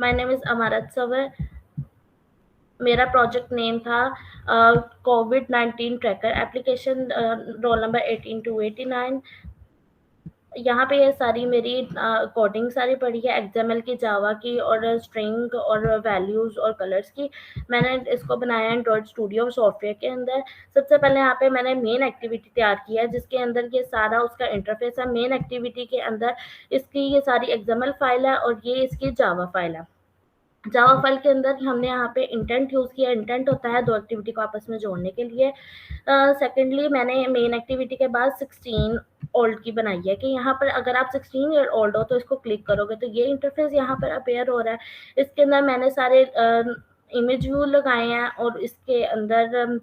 My name is अमारत सवर। मेरा project name था कोविड-19 ट्रैकर एप्लीकेशन, रोल नंबर 18289। यहाँ पे ये सारी मेरी कोडिंग सारी पड़ी है, एक्सएमएल की, जावा की और स्ट्रिंग और वैल्यूज़ और कलर्स की। मैंने इसको बनाया एंड्रॉयड स्टूडियो सॉफ्टवेयर के अंदर। सबसे पहले यहाँ पे मैंने मेन एक्टिविटी तैयार की है, जिसके अंदर ये सारा उसका इंटरफेस है। मेन एक्टिविटी के अंदर इसकी ये सारी एक्सएमएल फाइल है और ये इसकी जावा फाइल है। जावा फाइल के अंदर हमने यहाँ पे इंटेंट यूज़ किया। इंटेंट होता है दो एक्टिविटी को आपस में जोड़ने के लिए। सेकेंडली मैंने मेन एक्टिविटी के बाद 16 ओल्ड की बनाई है कि यहाँ पर अगर आप 16 ईयर ओल्ड हो तो इसको क्लिक करोगे तो ये इंटरफेस यहाँ पर अपेयर हो रहा है। इसके अंदर मैंने सारे इमेज व्यू लगाए हैं और इसके अंदर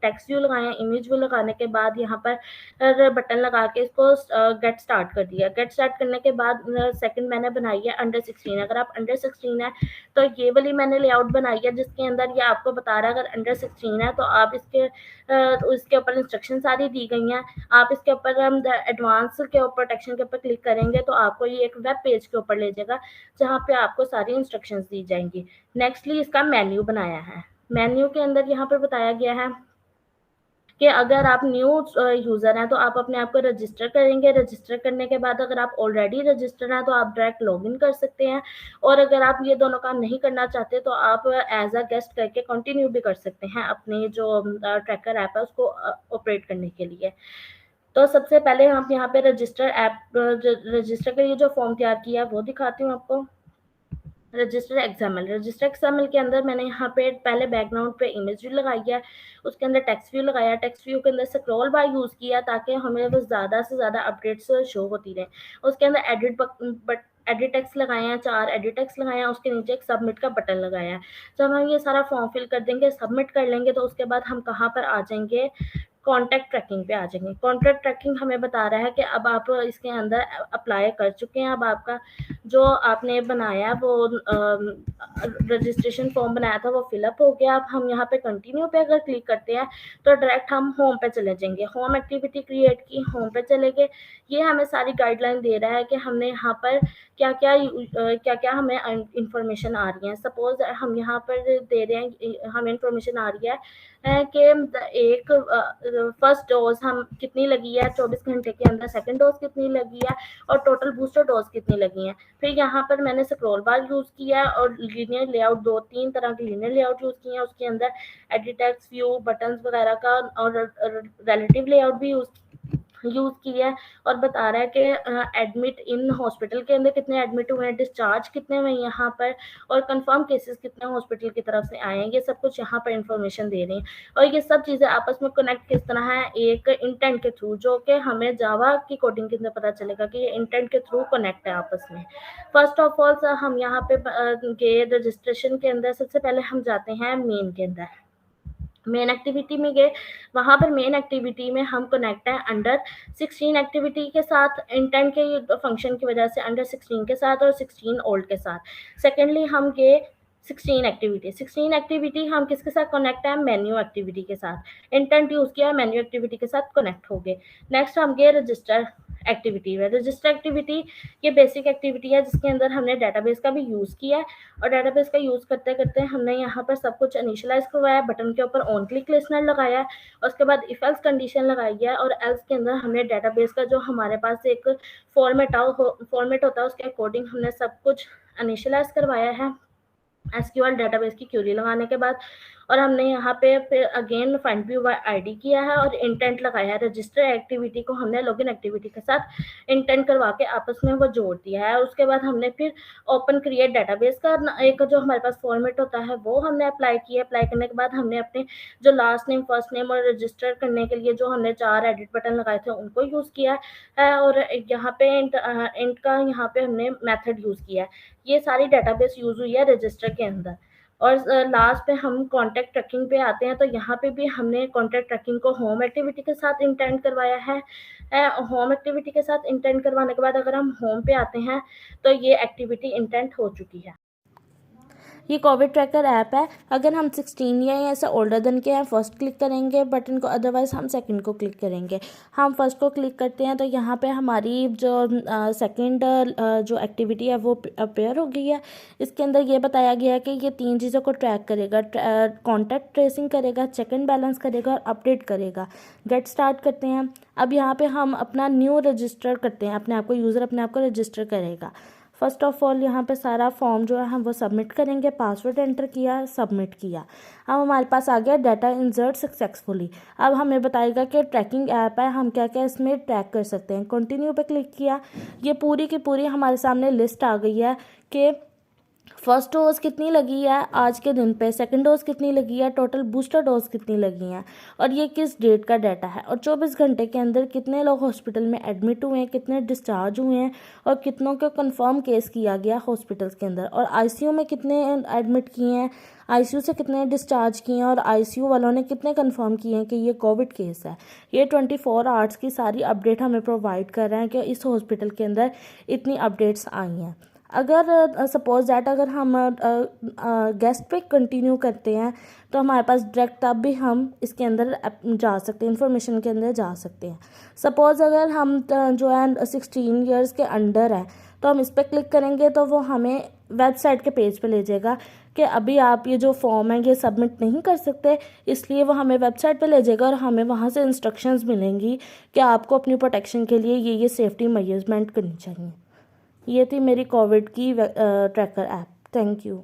टेक्स्ट व्यू लगाए हैं। इमेज व्यू लगाने के बाद यहाँ पर बटन लगा के इसको गेट स्टार्ट कर दिया। गेट स्टार्ट करने के बाद सेकंड मैंने बनाई है अंडर 16। अगर आप अंडर 16 है तो ये वाली मैंने लेआउट बनाई है, जिसके अंदर ये आपको बता रहा है अगर अंडर 16 है तो आप इसके ऊपर इंस्ट्रक्शन सारी दी गई हैं। आप इसके ऊपर एडवांस के ऊपर प्रोटेक्शन के ऊपर क्लिक करेंगे तो आपको ये एक वेब पेज के ऊपर ले जाएगा, जहाँ पे आपको सारी इंस्ट्रक्शंस दी जाएंगी। नेक्स्टली इसका मेन्यू बनाया है। मेन्यू के अंदर यहाँ पर बताया गया है कि अगर आप न्यू यूज़र हैं तो आप अपने आप को रजिस्टर करेंगे। रजिस्टर करने के बाद अगर आप ऑलरेडी रजिस्टर हैं तो आप डायरेक्ट लॉगिन कर सकते हैं, और अगर आप ये दोनों काम नहीं करना चाहते तो आप एज अ गेस्ट करके कंटिन्यू भी कर सकते हैं अपने जो ट्रैकर ऐप है उसको ऑपरेट करने के लिए। तो सबसे पहले हम यहाँ पे रजिस्टर के लिए जो फॉर्म तैयार किया है वो दिखाती हूँ आपको। रजिस्टर एक्सएमएल के अंदर मैंने यहाँ पे पहले बैकग्राउंड पे इमेज व्यू लगाई है, उसके अंदर टेक्स्ट व्यू लगाया। टेक्स्ट व्यू के अंदर स्क्रॉल बार यूज़ किया ताकि हमें वो ज़्यादा से ज़्यादा अपडेट्स शो होती रहें। उसके अंदर एडिट टेक्स्ट लगाए हैं, 4 एडिट टेक्स्ट लगाए हैं। उसके नीचे एक सबमिट का बटन लगाया है। जब हम ये सारा फॉर्म फिल कर देंगे, सबमिट कर लेंगे, तो उसके बाद हम कहाँ पर आ जाएंगे, कॉन्टैक्ट ट्रैकिंग पे आ जाएंगे। कॉन्टैक्ट ट्रैकिंग हमें बता रहा है कि अब आप इसके अंदर अप्लाई कर चुके हैं। अब आपका जो आपने बनाया वो रजिस्ट्रेशन फॉर्म बनाया था वो फिलअप हो गया। अब हम यहाँ पे कंटिन्यू पे अगर क्लिक करते हैं तो डायरेक्ट हम होम पे चले जाएंगे। होम एक्टिविटी क्रिएट की, होम पे चले गए। ये हमें सारी गाइडलाइन दे रहा है कि हमने यहाँ पर क्या क्या हमें इंफॉर्मेशन आ रही है। सपोज हम यहाँ पर दे रहे हैं, हमें इंफॉर्मेशन आ रही है कि एक फर्स्ट डोज हम कितनी लगी है 24 घंटे के अंदर, सेकंड डोज कितनी लगी है और टोटल बूस्टर डोज कितनी लगी है। फिर यहाँ पर मैंने स्क्रॉल बार यूज़ किया और लीनियर लेआउट, 2-3 तरह की लीनियर लेआउट यूज़ किए हैं। उसके अंदर एडिट टेक्स्ट व्यू, बटन्स वगैरह का और रिलेटिव लेआउट भी यूज़ की है। और बता रहा है कि एडमिट इन हॉस्पिटल के अंदर कितने एडमिट हुए हैं, डिस्चार्ज कितने हुए हैं यहाँ पर, और कंफर्म केसेस कितने हॉस्पिटल की तरफ से आए हैं। ये सब कुछ यहाँ पर इंफॉर्मेशन दे रही हैं। और ये सब चीज़ें आपस में कनेक्ट किस तरह है, एक इंटेंट के थ्रू, जो कि हमें जावा की कोडिंग के अंदर पता चलेगा कि ये इंटेंट के थ्रू कनेक्ट है आपस में। फर्स्ट ऑफ ऑल हम यहाँ पे गए रजिस्ट्रेशन के अंदर। सबसे पहले हम जाते हैं मेन के अंदर। मेन एक्टिविटी में गए, वहाँ पर मेन एक्टिविटी में हम कनेक्ट हैं अंडर 16 एक्टिविटी के साथ, इंटेंट के फंक्शन की वजह से अंडर 16 के साथ और 16 ओल्ड के साथ। सेकेंडली हम गए 16 एक्टिविटी हम किसके साथ कनेक्ट है, मेन्यू एक्टिविटी के साथ। इंटेंट यूज़ किया, मेन्यू एक्टिविटी के साथ कनेक्ट हो गए। नेक्स्ट हम गए रजिस्टर एक्टिविटी में। रजिस्टर एक्टिविटी ये बेसिक एक्टिविटी है जिसके अंदर हमने डेटाबेस का भी यूज़ किया है, और डेटाबेस का यूज़ करते करते हमने यहाँ पर सब कुछ इनिशियलाइज करवाया। बटन के ऊपर ऑन क्लिक लिसनर लगाया है, उसके बाद इफ एल्स कंडीशन लगाई है, और एल्स के अंदर हमने डेटाबेस का जो हमारे पास एक फॉर्मेट होता है उसके अकॉर्डिंग हमने सब कुछ इनिशियलाइज करवाया है एसक्यूएल डेटाबेस की क्यूरी लगाने के बाद। और हमने यहाँ पे फिर again find view bye ID किया है और इंटेंट लगाया है। रजिस्टर एक्टिविटी को हमने लॉगिन एक्टिविटी के साथ इंटेंट करवा के आपस में वो जोड़ दिया है। और उसके बाद हमने फिर ओपन क्रिएट डेटाबेस का एक जो हमारे पास फॉर्मेट होता है वो हमने अप्लाई किया। अप्लाई करने के बाद हमने अपने जो लास्ट नेम, फर्स्ट नेम और रजिस्टर करने के लिए जो हमने 4 एडिट बटन लगाए थे उनको यूज़ किया है। और यहाँ पे इंट का यहाँ पे हमने मेथड यूज़ किया है। ये सारी डेटाबेस यूज़ हुई है रजिस्टर के अंदर। और लास्ट पे हम कॉन्टैक्ट ट्रैकिंग पे आते हैं, तो यहाँ पे भी हमने कॉन्टैक्ट ट्रैकिंग को होम एक्टिविटी के साथ इंटेंट करवाया है। होम एक्टिविटी के साथ इंटेंट करवाने के बाद अगर हम होम पे आते हैं तो ये एक्टिविटी इंटेंट हो चुकी है। ये कोविड ट्रैकर ऐप है। अगर हम 16 या ऐसा ओल्डर देन के हैं, फर्स्ट क्लिक करेंगे बटन को, अदरवाइज़ हम सेकंड को क्लिक करेंगे। हम फर्स्ट को क्लिक करते हैं तो यहाँ पे हमारी जो सेकंड जो एक्टिविटी है वो अपेयर हो गई है। इसके अंदर ये बताया गया है कि ये 3 चीज़ों को ट्रैक करेगा, कॉन्टैक्ट ट्रेसिंग करेगा, चेक एंड बैलेंस करेगा और अपडेट करेगा। गेट स्टार्ट करते हैं। अब यहाँ पे हम अपना न्यू रजिस्टर करते हैं, अपने आप को, यूज़र अपने आप को रजिस्टर करेगा। फर्स्ट ऑफ ऑल यहाँ पे सारा फॉर्म जो है हम वो सबमिट करेंगे। पासवर्ड एंटर किया, सबमिट किया। अब हमारे पास आ गया डाटा इंसर्ट सक्सेसफुली। अब हमें बताएगा कि ट्रैकिंग ऐप है, हम क्या क्या इसमें ट्रैक कर सकते हैं। कंटिन्यू पे क्लिक किया, ये पूरी की पूरी हमारे सामने लिस्ट आ गई है कि फर्स्ट डोज कितनी लगी है आज के दिन पे, सेकंड डोज कितनी लगी है, टोटल बूस्टर डोज कितनी लगी हैं, और ये किस डेट का डाटा है, और 24 घंटे के अंदर कितने लोग हॉस्पिटल में एडमिट हुए हैं, कितने डिस्चार्ज हुए हैं, और कितनों को कंफर्म केस किया गया हॉस्पिटल्स के अंदर, और आईसीयू में कितने एडमिट किए हैं, आईसीयू से कितने डिस्चार्ज किए हैं, और आईसीयू वालों ने कितने कंफर्म किए हैं कि ये कोविड केस है। ये 24 आवर्स की सारी अपडेट हमें प्रोवाइड कर रहे हैं कि इस हॉस्पिटल के अंदर इतनी अपडेट्स आई हैं। अगर सपोज दैट अगर हम गेस्ट पे कंटिन्यू करते हैं तो हमारे पास डायरेक्ट तब भी हम इसके अंदर जा सकते हैं, इंफॉर्मेशन के अंदर जा सकते हैं। सपोज़ अगर हम जो है 16 इयर्स के अंडर है तो हम इस पर क्लिक करेंगे तो वो हमें वेबसाइट के पेज पे ले जाएगा कि अभी आप ये जो फॉर्म है ये सबमिट नहीं कर सकते, इसलिए वो हमें वेबसाइट पे ले जाएगा और हमें वहाँ से इंस्ट्रक्शंस मिलेंगी कि आपको अपनी प्रोटेक्शन के लिए ये सेफ्टी मेजरमेंट करनी चाहिए। ये थी मेरी कोविड की ट्रैकर ऐप। Thank you.